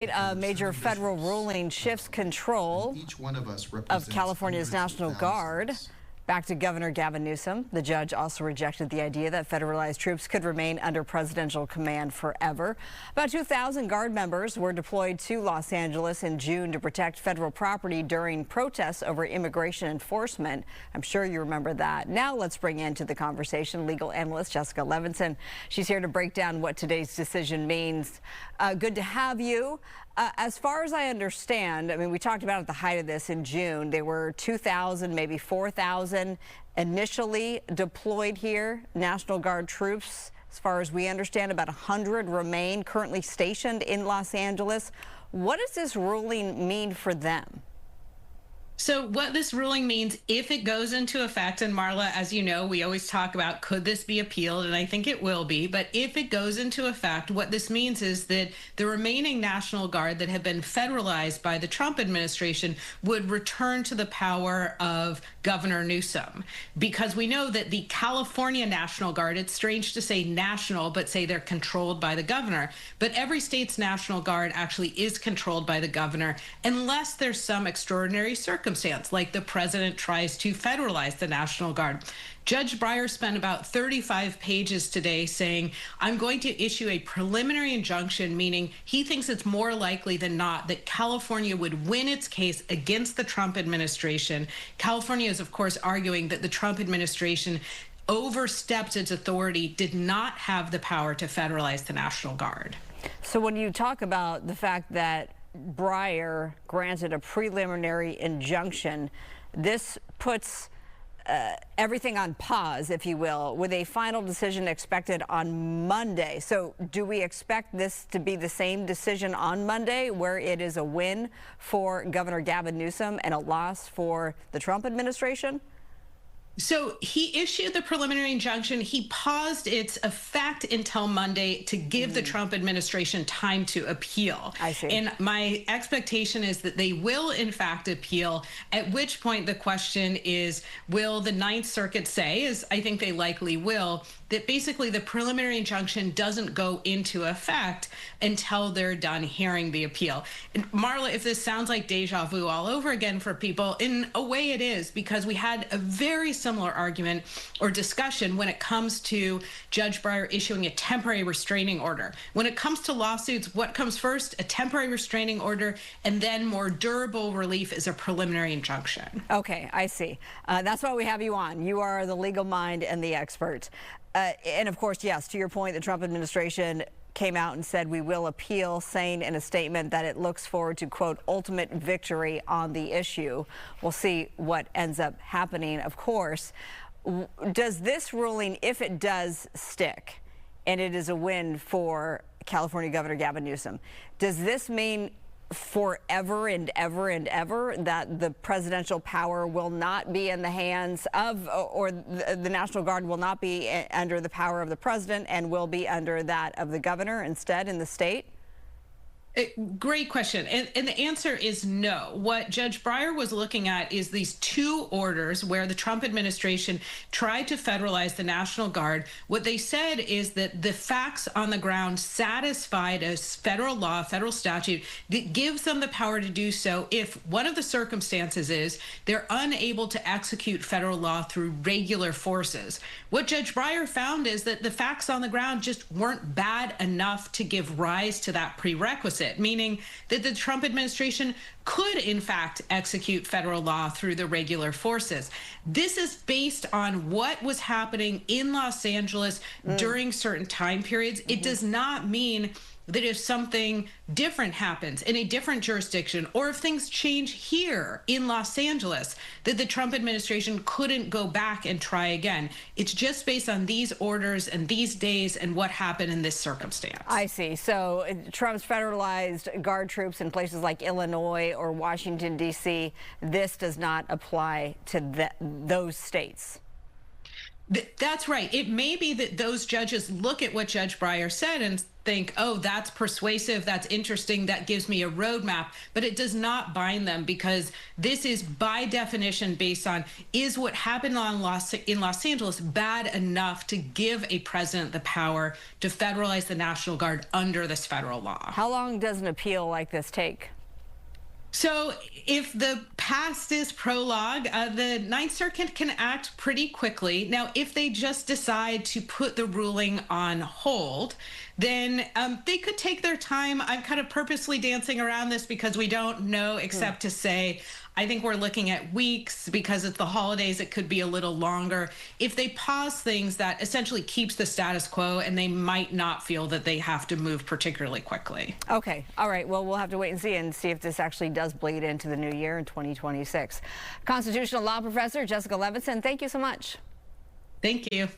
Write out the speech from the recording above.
A major federal ruling shifts control of California's National Guard back to Governor Gavin Newsom. The judge also rejected the idea that federalized troops could remain under presidential command forever. About 2,000 Guard members were deployed to Los Angeles in June to protect federal property during protests over immigration enforcement. I'm sure you remember that. Now let's bring into the conversation legal analyst Jessica Levinson. She's here to break down what today's decision means. Good to have you. As far as I understand, I mean, we talked about at the height of this in June, there were 2,000, maybe 4,000 initially deployed here, National Guard troops. As far as we understand, about 100 remain currently stationed in Los Angeles. What does this ruling mean for them? So what this ruling means, if it goes into effect, and Marla, as you know, we always talk about, could this be appealed? And I think it will be. But if it goes into effect, what this means is that the remaining National Guard that have been federalized by the Trump administration would return to the power of Governor Newsom. Because we know that the California National Guard, it's strange to say national, but say they're controlled by the governor. But every state's National Guard actually is controlled by the governor, unless there's some extraordinary circumstance, like the president tries to federalize the National Guard. Judge Breyer spent about 35 pages today saying, I'm going to issue a preliminary injunction, meaning he thinks it's more likely than not that California would win its case against the Trump administration. California is, of course, arguing that the Trump administration overstepped its authority, did not have the power to federalize the National Guard. So when you talk about the fact that Breyer granted a preliminary injunction, this puts everything on pause, if you will, with a final decision expected on Monday. So do we expect this to be the same decision on Monday, where it is a win for Governor Gavin Newsom and a loss for the Trump administration? So he issued the preliminary injunction. He paused its effect until Monday to give the Trump administration time to appeal. I see. And my expectation is that they will, in fact, appeal, at which point the question is, will the Ninth Circuit say, as I think they likely will, that basically the preliminary injunction doesn't go into effect until they're done hearing the appeal. And Marla, if this sounds like deja vu all over again for people, in a way it is, because we had a very similar argument or discussion when it comes to Judge Breyer issuing a temporary restraining order. When it comes to lawsuits, what comes first? A temporary restraining order, and then more durable relief is a preliminary injunction. Okay, I see. That's why we have you on. You are the legal mind and the expert. And of course, yes, to your point, the Trump administration came out and said we will appeal, saying in a statement that it looks forward to, quote, ultimate victory on the issue. We'll see what ends up happening, of course. Does this ruling, if it does stick, and it is a win for California Governor Gavin Newsom, does this mean forever and ever and ever that the presidential power will not be in the hands of, or the National Guard will not be under the power of the president and will be under that of the governor instead in the state? Great question. And the answer is no. What Judge Breyer was looking at is these two orders where the Trump administration tried to federalize the National Guard. What they said is that the facts on the ground satisfied a federal law, federal statute that gives them the power to do so if one of the circumstances is they're unable to execute federal law through regular forces. What Judge Breyer found is that the facts on the ground just weren't bad enough to give rise to that prerequisite, meaning that the Trump administration could, in fact, execute federal law through the regular forces. This is based on what was happening in Los Angeles during certain time periods. It does not mean that if something different happens in a different jurisdiction, or if things change here in Los Angeles, that the Trump administration couldn't go back and try again. It's just based on these orders and these days and what happened in this circumstance. I see. So Trump's federalized Guard troops in places like Illinois or Washington, D.C., this does not apply to those states. That's right. It may be that those judges look at what Judge Breyer said and think, oh, that's persuasive, that's interesting, that gives me a roadmap, but it does not bind them, because this is by definition based on, is what happened in Los Angeles bad enough to give a president the power to federalize the National Guard under this federal law? How long does an appeal like this take? So if the past is prologue, the Ninth Circuit can act pretty quickly. Now, if they just decide to put the ruling on hold, then they could take their time. I'm kind of purposely dancing around this because we don't know, except to say, I think we're looking at weeks. Because it's the holidays, it could be a little longer. If they pause things, that essentially keeps the status quo, and they might not feel that they have to move particularly quickly. Okay. All right. Well, we'll have to wait and see if this actually does bleed into the new year in 2026. Constitutional law professor Jessica Levinson, thank you so much. Thank you.